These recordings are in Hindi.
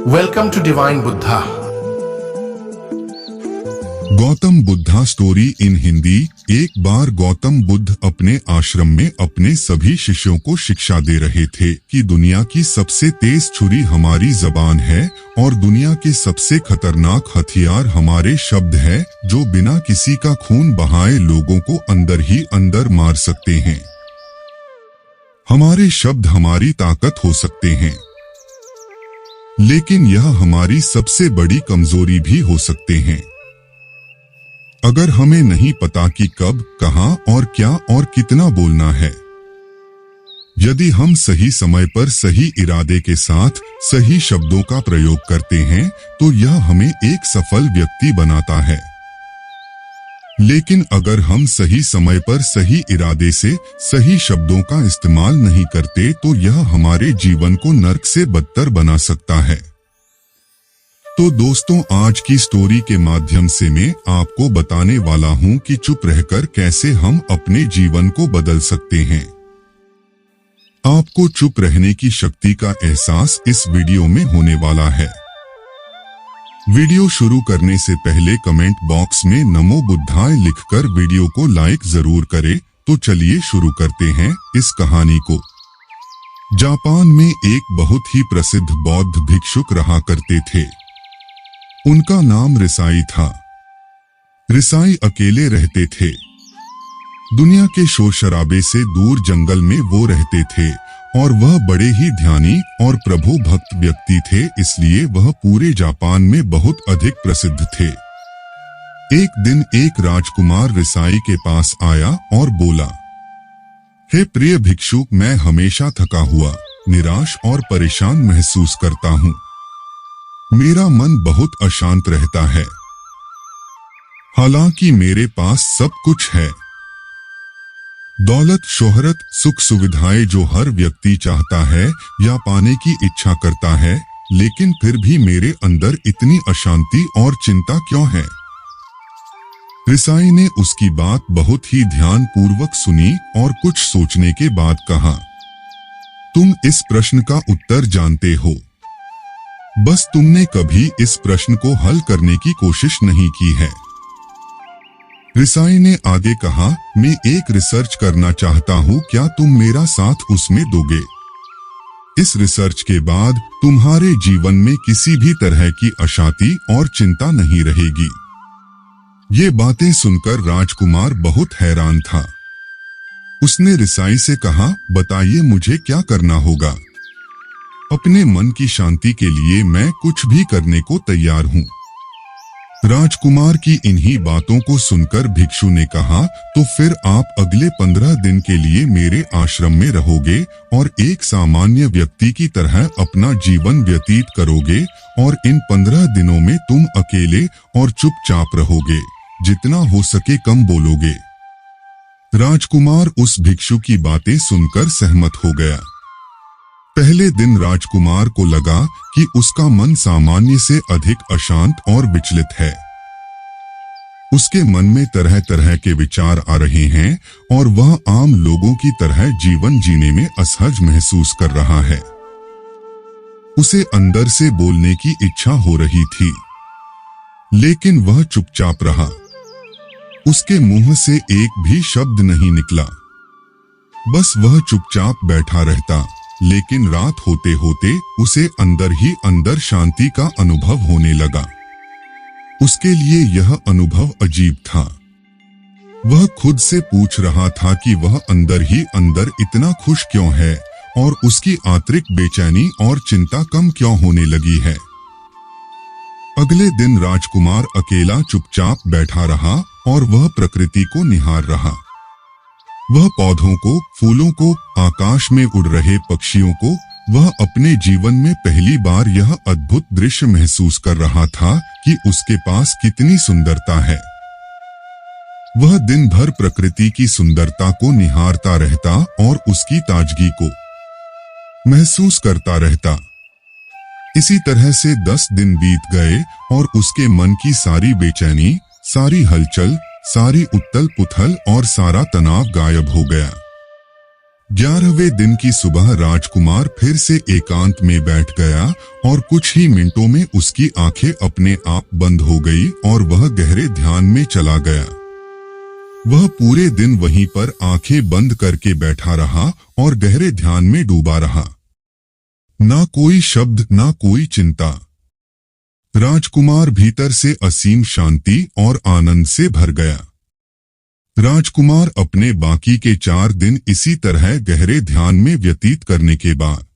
Welcome to Divine Buddha. Gautam Buddha story in Hindi. एक बार गौतम बुद्ध अपने आश्रम में अपने सभी शिष्यों को शिक्षा दे रहे थे कि दुनिया की सबसे तेज छुरी हमारी जबान है और दुनिया के सबसे खतरनाक हथियार हमारे शब्द है, जो बिना किसी का खून बहाए लोगों को अंदर ही अंदर मार सकते हैं। हमारे शब्द हमारी ताकत हो सकते हैं, लेकिन यह हमारी सबसे बड़ी कमजोरी भी हो सकते हैं। अगर हमें नहीं पता कि कब, कहां और क्या और कितना बोलना है। यदि हम सही समय पर सही इरादे के साथ सही शब्दों का प्रयोग करते हैं तो यह हमें एक सफल व्यक्ति बनाता है। लेकिन अगर हम सही समय पर सही इरादे से सही शब्दों का इस्तेमाल नहीं करते तो यह हमारे जीवन को नर्क से बदतर बना सकता है। तो दोस्तों, आज की स्टोरी के माध्यम से मैं आपको बताने वाला हूं कि चुप रहकर कैसे हम अपने जीवन को बदल सकते हैं। आपको चुप रहने की शक्ति का एहसास इस वीडियो में होने वाला है। वीडियो शुरू करने से पहले कमेंट बॉक्स में नमो बुद्धाय लिखकर वीडियो को लाइक जरूर करें। तो चलिए शुरू करते हैं इस कहानी को। जापान में एक बहुत ही प्रसिद्ध बौद्ध भिक्षुक रहा करते थे। उनका नाम रिसाई था। रिसाई अकेले रहते थे। दुनिया के शोर शराबे से दूर जंगल में वो रहते थे और वह बड़े ही ध्यानी और प्रभु भक्त व्यक्ति थे, इसलिए वह पूरे जापान में बहुत अधिक प्रसिद्ध थे। एक दिन एक राजकुमार रिसाई के पास आया और बोला, हे प्रिय भिक्षुक, मैं हमेशा थका हुआ, निराश और परेशान महसूस करता हूँ। मेरा मन बहुत अशांत रहता है। हालांकि मेरे पास सब कुछ है, दौलत, शोहरत, सुख सुविधाएं जो हर व्यक्ति चाहता है या पाने की इच्छा करता है, लेकिन फिर भी मेरे अंदर इतनी अशांति और चिंता क्यों है? रिसाई ने उसकी बात बहुत ही ध्यान पूर्वक सुनी और कुछ सोचने के बाद कहा, तुम इस प्रश्न का उत्तर जानते हो, बस तुमने कभी इस प्रश्न को हल करने की कोशिश नहीं की है। रिसाई ने आगे कहा, मैं एक रिसर्च करना चाहता हूँ, क्या तुम मेरा साथ उसमें दोगे? इस रिसर्च के बाद तुम्हारे जीवन में किसी भी तरह की अशांति और चिंता नहीं रहेगी। ये बातें सुनकर राजकुमार बहुत हैरान था। उसने रिसाई से कहा, बताइए मुझे क्या करना होगा? अपने मन की शांति के लिए मैं कुछ भी करने को तैयार हूँ। राजकुमार की इन्हीं बातों को सुनकर भिक्षु ने कहा, तो फिर आप अगले 15 दिन के लिए मेरे आश्रम में रहोगे और एक सामान्य व्यक्ति की तरह अपना जीवन व्यतीत करोगे और इन 15 दिनों में तुम अकेले और चुपचाप रहोगे, जितना हो सके कम बोलोगे। राजकुमार उस भिक्षु की बातें सुनकर सहमत हो गया। पहले दिन राजकुमार को लगा कि उसका मन सामान्य से अधिक अशांत और विचलित है। उसके मन में तरह तरह के विचार आ रहे हैं और वह आम लोगों की तरह जीवन जीने में असहज महसूस कर रहा है। उसे अंदर से बोलने की इच्छा हो रही थी, लेकिन वह चुपचाप रहा। उसके मुंह से एक भी शब्द नहीं निकला, बस वह चुपचाप बैठा रहता। लेकिन रात होते होते उसे अंदर ही अंदर शांति का अनुभव होने लगा। उसके लिए यह अनुभव अजीब था। वह खुद से पूछ रहा था कि वह अंदर ही अंदर इतना खुश क्यों है और उसकी आंतरिक बेचैनी और चिंता कम क्यों होने लगी है। अगले दिन राजकुमार अकेला चुपचाप बैठा रहा और वह प्रकृति को निहार रहा। वह पौधों को, फूलों को, आकाश में उड़ रहे पक्षियों को, वह अपने जीवन में पहली बार यह अद्भुत दृश्य महसूस कर रहा था कि उसके पास कितनी सुंदरता है। वह दिन भर प्रकृति की सुंदरता को निहारता रहता और उसकी ताजगी को महसूस करता रहता। इसी तरह से 10 दिन बीत गए और उसके मन की सारी बेचैनी, सारी हलचल, सारी उथल पुथल और सारा तनाव गायब हो गया। 11वें दिन की सुबह राजकुमार फिर से एकांत में बैठ गया और कुछ ही मिनटों में उसकी आंखें अपने आप बंद हो गई और वह गहरे ध्यान में चला गया। वह पूरे दिन वहीं पर आंखें बंद करके बैठा रहा और गहरे ध्यान में डूबा रहा। ना कोई शब्द, ना कोई चिंता। राजकुमार भीतर से असीम शांति और आनंद से भर गया। राजकुमार अपने बाकी के 4 दिन इसी तरह गहरे ध्यान में व्यतीत करने के बाद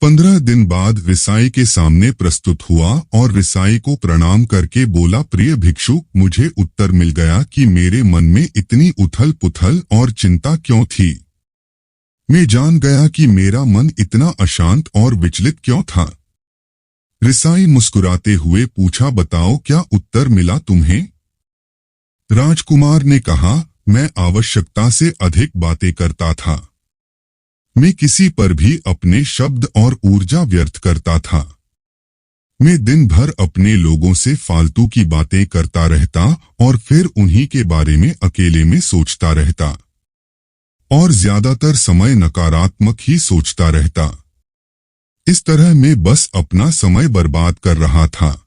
15 दिन बाद रिसाई के सामने प्रस्तुत हुआ और रिसाई को प्रणाम करके बोला, प्रिय भिक्षु, मुझे उत्तर मिल गया कि मेरे मन में इतनी उथल पुथल और चिंता क्यों थी। मैं जान गया कि मेरा मन इतना अशांत और विचलित क्यों था। रिसाई मुस्कुराते हुए पूछा, बताओ क्या उत्तर मिला तुम्हें? राजकुमार ने कहा, मैं आवश्यकता से अधिक बातें करता था। मैं किसी पर भी अपने शब्द और ऊर्जा व्यर्थ करता था। मैं दिन भर अपने लोगों से फालतू की बातें करता रहता और फिर उन्हीं के बारे में अकेले में सोचता रहता और ज्यादातर समय नकारात्मक ही सोचता रहता। इस तरह मैं बस अपना समय बर्बाद कर रहा था।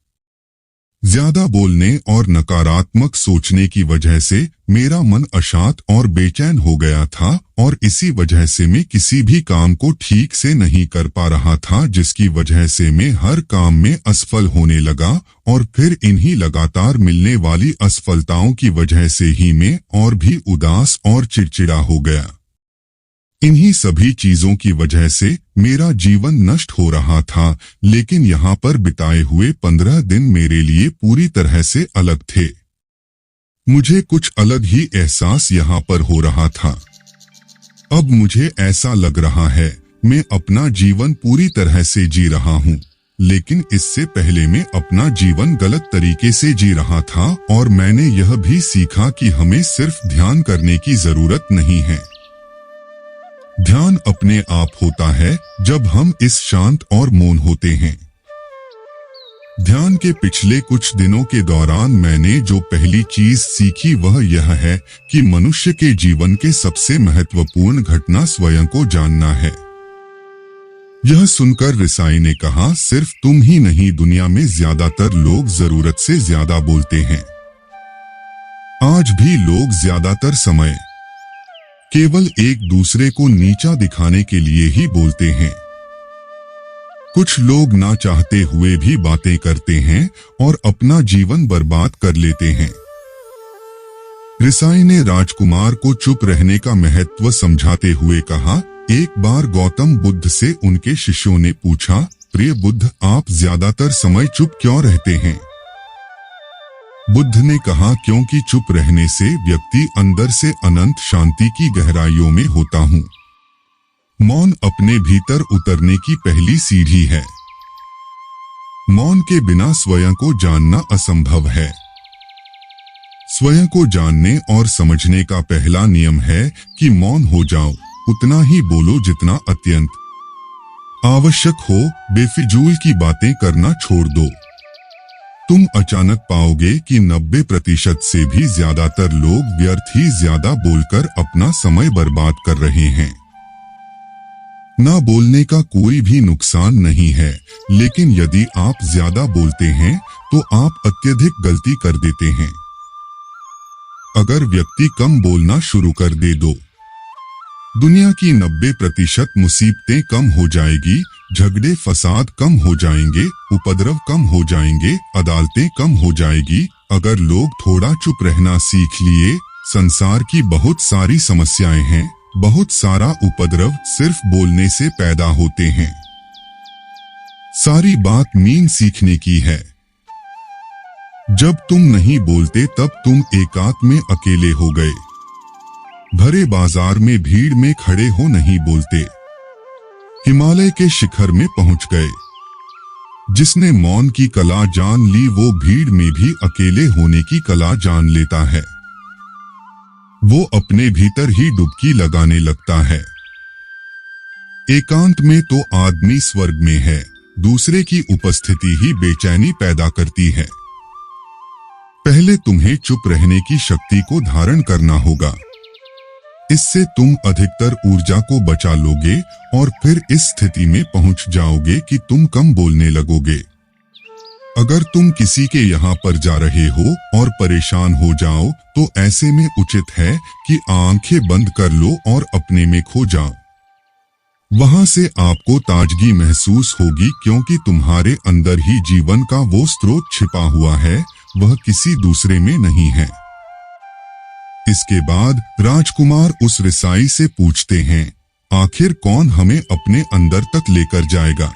ज्यादा बोलने और नकारात्मक सोचने की वजह से मेरा मन अशांत और बेचैन हो गया था और इसी वजह से मैं किसी भी काम को ठीक से नहीं कर पा रहा था, जिसकी वजह से मैं हर काम में असफल होने लगा और फिर इन्हीं लगातार मिलने वाली असफलताओं की वजह से ही मैं और भी उदास और चिड़चिड़ा हो गया। इन्हीं सभी चीजों की वजह से मेरा जीवन नष्ट हो रहा था, लेकिन यहाँ पर बिताए हुए 15 दिन मेरे लिए पूरी तरह से अलग थे। मुझे कुछ अलग ही एहसास यहाँ पर हो रहा था। अब मुझे ऐसा लग रहा है मैं अपना जीवन पूरी तरह से जी रहा हूँ, लेकिन इससे पहले मैं अपना जीवन गलत तरीके से जी रहा था और मैंने यह भी सीखा कि हमें सिर्फ ध्यान करने की जरूरत नहीं है। ध्यान अपने आप होता है जब हम इस शांत और मौन होते हैं। ध्यान के पिछले कुछ दिनों के दौरान मैंने जो पहली चीज सीखी वह यह है कि मनुष्य के जीवन के सबसे महत्वपूर्ण घटना स्वयं को जानना है। यह सुनकर रिसाई ने कहा, सिर्फ तुम ही नहीं, दुनिया में ज्यादातर लोग जरूरत से ज्यादा बोलते हैं। आज भी लोग ज्यादातर समय केवल एक दूसरे को नीचा दिखाने के लिए ही बोलते हैं। कुछ लोग ना चाहते हुए भी बातें करते हैं और अपना जीवन बर्बाद कर लेते हैं। रिसाई ने राजकुमार को चुप रहने का महत्व समझाते हुए कहा, एक बार गौतम बुद्ध से उनके शिष्यों ने पूछा, प्रिय बुद्ध, आप ज्यादातर समय चुप क्यों रहते हैं? बुद्ध ने कहा, क्योंकि चुप रहने से व्यक्ति अंदर से अनंत शांति की गहराइयों में होता हूँ। मौन अपने भीतर उतरने की पहली सीढ़ी है। मौन के बिना स्वयं को जानना असंभव है। स्वयं को जानने और समझने का पहला नियम है कि मौन हो जाओ, उतना ही बोलो जितना अत्यंत आवश्यक हो। बेफिजूल की बातें करना छोड़ दो। तुम अचानक पाओगे कि 90% से भी ज्यादातर लोग व्यर्थ ही ज्यादा बोलकर अपना समय बर्बाद कर रहे हैं। ना बोलने का कोई भी नुकसान नहीं है, लेकिन यदि आप ज्यादा बोलते हैं तो आप अत्यधिक गलती कर देते हैं। अगर व्यक्ति कम बोलना शुरू कर दे दो, दुनिया की 90% मुसीबतें कम हो जाएगी, झगड़े फसाद कम हो जाएंगे, उपद्रव कम हो जाएंगे, अदालतें कम हो जाएगी। अगर लोग थोड़ा चुप रहना सीख लिए, संसार की बहुत सारी समस्याएं हैं, बहुत सारा उपद्रव सिर्फ बोलने से पैदा होते हैं। सारी बात मीन सीखने की है। जब तुम नहीं बोलते तब तुम एकांत में अकेले हो गए, भरे बाजार में भीड़ में खड़े हो नहीं बोलते, हिमालय के शिखर में पहुंच गए। जिसने मौन की कला जान ली वो भीड़ में भी अकेले होने की कला जान लेता है। वो अपने भीतर ही डुबकी लगाने लगता है। एकांत में तो आदमी स्वर्ग में है, दूसरे की उपस्थिति ही बेचैनी पैदा करती है। पहले तुम्हें चुप रहने की शक्ति को धारण करना होगा। इससे तुम अधिकतर ऊर्जा को बचा लोगे और फिर इस स्थिति में पहुंच जाओगे कि तुम कम बोलने लगोगे। अगर तुम किसी के यहाँ पर जा रहे हो और परेशान हो जाओ तो ऐसे में उचित है कि आंखें बंद कर लो और अपने में खो जाओ। वहां से आपको ताजगी महसूस होगी, क्योंकि तुम्हारे अंदर ही जीवन का वो स्रोत छिपा हुआ है, वह किसी दूसरे में नहीं है। इसके बाद राजकुमार उस रिसाई से पूछते हैं, आखिर कौन हमें अपने अंदर तक लेकर जाएगा?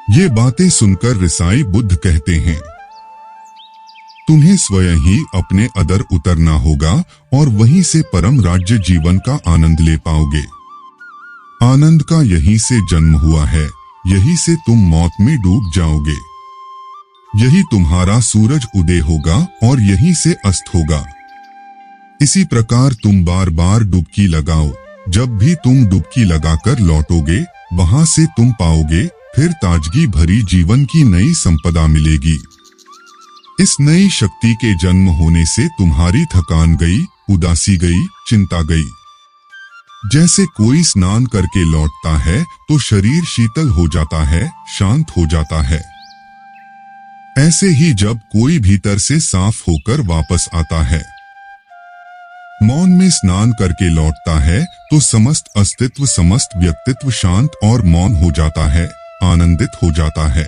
ये बातें सुनकर रिसाई बुद्ध कहते हैं, तुम्हें स्वयं ही अपने अंदर उतरना होगा और वहीं से परम राज्य जीवन का आनंद ले पाओगे। आनंद का यहीं से जन्म हुआ है, यहीं से तुम मौत में डूब जाओगे। यही तुम्हारा सूरज उदय होगा और यहीं से अस्त होगा। इसी प्रकार तुम बार बार डुबकी लगाओ। जब भी तुम डुबकी लगाकर लौटोगे, वहां से तुम पाओगे फिर ताजगी भरी जीवन की नई संपदा मिलेगी। इस नई शक्ति के जन्म होने से तुम्हारी थकान गई, उदासी गई, चिंता गई। जैसे कोई स्नान करके लौटता है तो शरीर शीतल हो जाता है, शांत हो जाता है। ऐसे ही जब कोई भीतर से साफ होकर वापस आता है, मौन में स्नान करके लौटता है, तो समस्त अस्तित्व, समस्त व्यक्तित्व शांत और मौन हो जाता है, आनंदित हो जाता है।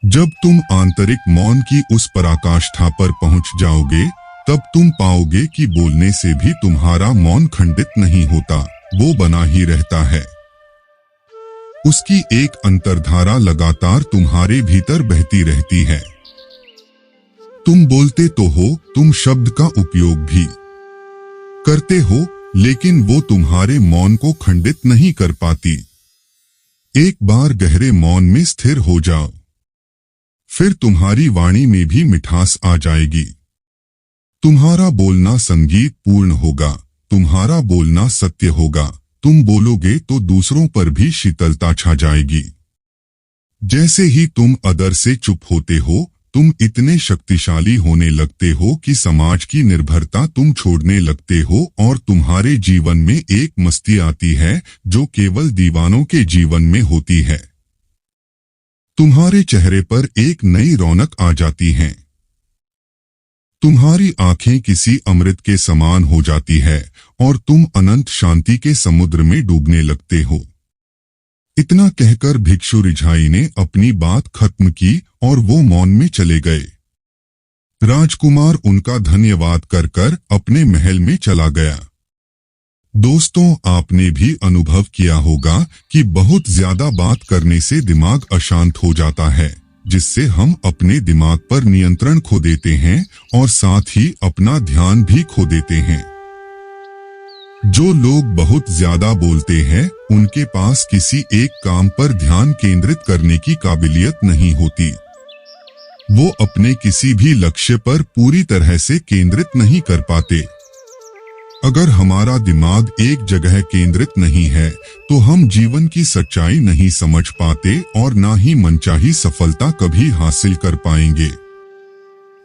जब तुम आंतरिक मौन की उस पराकाष्ठा पर पहुंच जाओगे, तब तुम पाओगे कि बोलने से भी तुम्हारा मौन खंडित नहीं होता, वो बना ही रहता है। उसकी एक अंतर्धारा लगातार तुम्हारे भीतर बहती रहती है। तुम बोलते तो हो, तुम शब्द का उपयोग भी करते हो, लेकिन वो तुम्हारे मौन को खंडित नहीं कर पाती। एक बार गहरे मौन में स्थिर हो जाओ, फिर तुम्हारी वाणी में भी मिठास आ जाएगी। तुम्हारा बोलना संगीत पूर्ण होगा, तुम्हारा बोलना सत्य होगा। तुम बोलोगे तो दूसरों पर भी शीतलता छा जाएगी। जैसे ही तुम अंदर से चुप होते हो, तुम इतने शक्तिशाली होने लगते हो कि समाज की निर्भरता तुम छोड़ने लगते हो और तुम्हारे जीवन में एक मस्ती आती है जो केवल दीवानों के जीवन में होती है। तुम्हारे चेहरे पर एक नई रौनक आ जाती है। तुम्हारी आंखें किसी अमृत के समान हो जाती है और तुम अनंत शांति के समुद्र में डूबने लगते हो। इतना कहकर भिक्षु रिझाई ने अपनी बात खत्म की और वो मौन में चले गए। राजकुमार उनका धन्यवाद कर कर अपने महल में चला गया। दोस्तों, आपने भी अनुभव किया होगा कि बहुत ज्यादा बात करने से दिमाग अशांत हो जाता है, जिससे हम अपने दिमाग पर नियंत्रण खो देते हैं और साथ ही अपना ध्यान भी खो देते हैं। जो लोग बहुत ज्यादा बोलते हैं, उनके पास किसी एक काम पर ध्यान केंद्रित करने की काबिलियत नहीं होती। वो अपने किसी भी लक्ष्य पर पूरी तरह से केंद्रित नहीं कर पाते। अगर हमारा दिमाग एक जगह केंद्रित नहीं है, तो हम जीवन की सच्चाई नहीं समझ पाते और ना ही मनचाही सफलता कभी हासिल कर पाएंगे।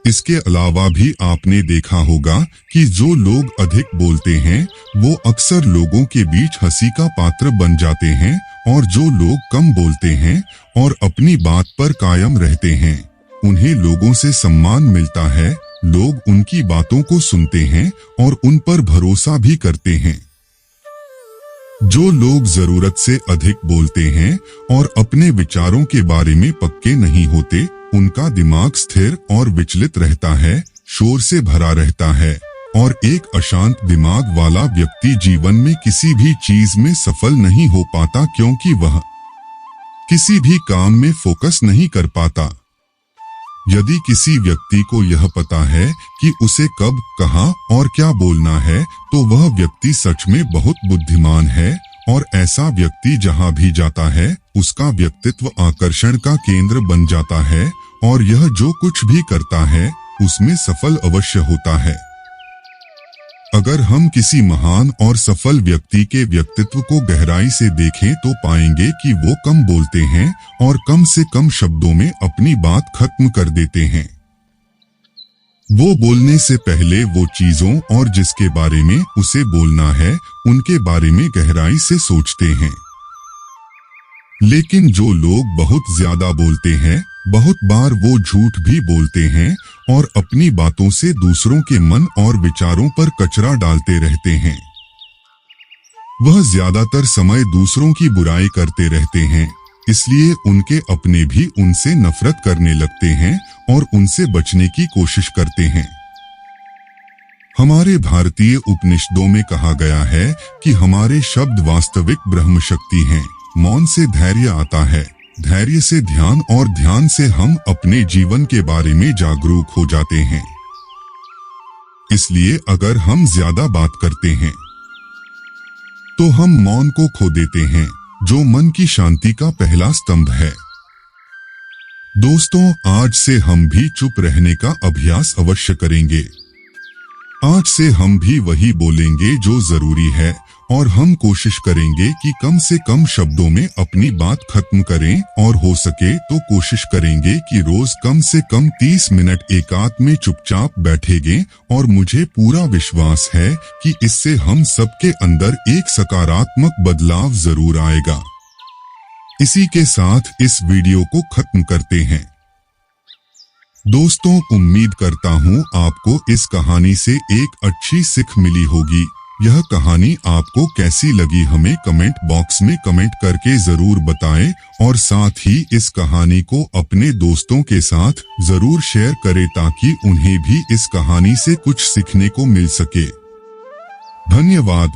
इसके अलावा भी आपने देखा होगा कि जो लोग अधिक बोलते हैं, वो अक्सर लोगों के बीच हंसी का पात्र बन जाते हैं, और जो लोग कम बोलते हैं और अपनी बात पर कायम रहते हैं, उन्हें लोगों से सम्मान मिलता है। लोग उनकी बातों को सुनते हैं और उन पर भरोसा भी करते हैं। जो लोग जरूरत से अधिक बोलते हैं और अपने विचारों के बारे में पक्के नहीं होते, उनका दिमाग स्थिर और विचलित रहता है, शोर से भरा रहता है, और एक अशांत दिमाग वाला व्यक्ति जीवन में किसी भी चीज में सफल नहीं हो पाता, क्योंकि वह किसी भी काम में फोकस नहीं कर पाता। यदि किसी व्यक्ति को यह पता है कि उसे कब, कहां और क्या बोलना है, तो वह व्यक्ति सच में बहुत बुद्धिमान है, और ऐसा व्यक्ति जहां भी जाता है, उसका व्यक्तित्व आकर्षण का केंद्र बन जाता है, और यह जो कुछ भी करता है, उसमें सफल अवश्य होता है। अगर हम किसी महान और सफल व्यक्ति के व्यक्तित्व को गहराई से देखें, तो पाएंगे कि वो कम बोलते हैं और कम से कम शब्दों में अपनी बात खत्म कर देते हैं। वो बोलने से पहले वो चीजों और जिसके बारे में उसे बोलना है उनके बारे में गहराई से सोचते हैं। लेकिन जो लोग बहुत ज्यादा बोलते हैं, बहुत बार वो झूठ भी बोलते हैं और अपनी बातों से दूसरों के मन और विचारों पर कचरा डालते रहते हैं। वह ज्यादातर समय दूसरों की बुराई करते रहते हैं, इसलिए उनके अपने भी उनसे नफरत करने लगते हैं और उनसे बचने की कोशिश करते हैं। हमारे भारतीय उपनिषदों में कहा गया है कि हमारे शब्द वास्तविक ब्रह्म शक्ति हैं। मौन से धैर्य आता है, धैर्य से ध्यान और ध्यान से हम अपने जीवन के बारे में जागरूक हो जाते हैं। इसलिए अगर हम ज्यादा बात करते हैं तो हम मौन को खो देते हैं, जो मन की शांति का पहला स्तंभ है। दोस्तों, आज से हम भी चुप रहने का अभ्यास अवश्य करेंगे। आज से हम भी वही बोलेंगे जो जरूरी है और हम कोशिश करेंगे कि कम से कम शब्दों में अपनी बात खत्म करें और हो सके तो कोशिश करेंगे कि रोज कम से कम 30 मिनट एकांत में चुपचाप बैठेंगे और मुझे पूरा विश्वास है कि इससे हम सबके अंदर एक सकारात्मक बदलाव जरूर आएगा। इसी के साथ इस वीडियो को खत्म करते हैं। दोस्तों, उम्मीद करता हूँ आपको इस कहानी से एक अच्छी सीख मिली होगी। यह कहानी आपको कैसी लगी हमें कमेंट बॉक्स में कमेंट करके जरूर बताएं और साथ ही इस कहानी को अपने दोस्तों के साथ जरूर शेयर करें ताकि उन्हें भी इस कहानी से कुछ सीखने को मिल सके। धन्यवाद।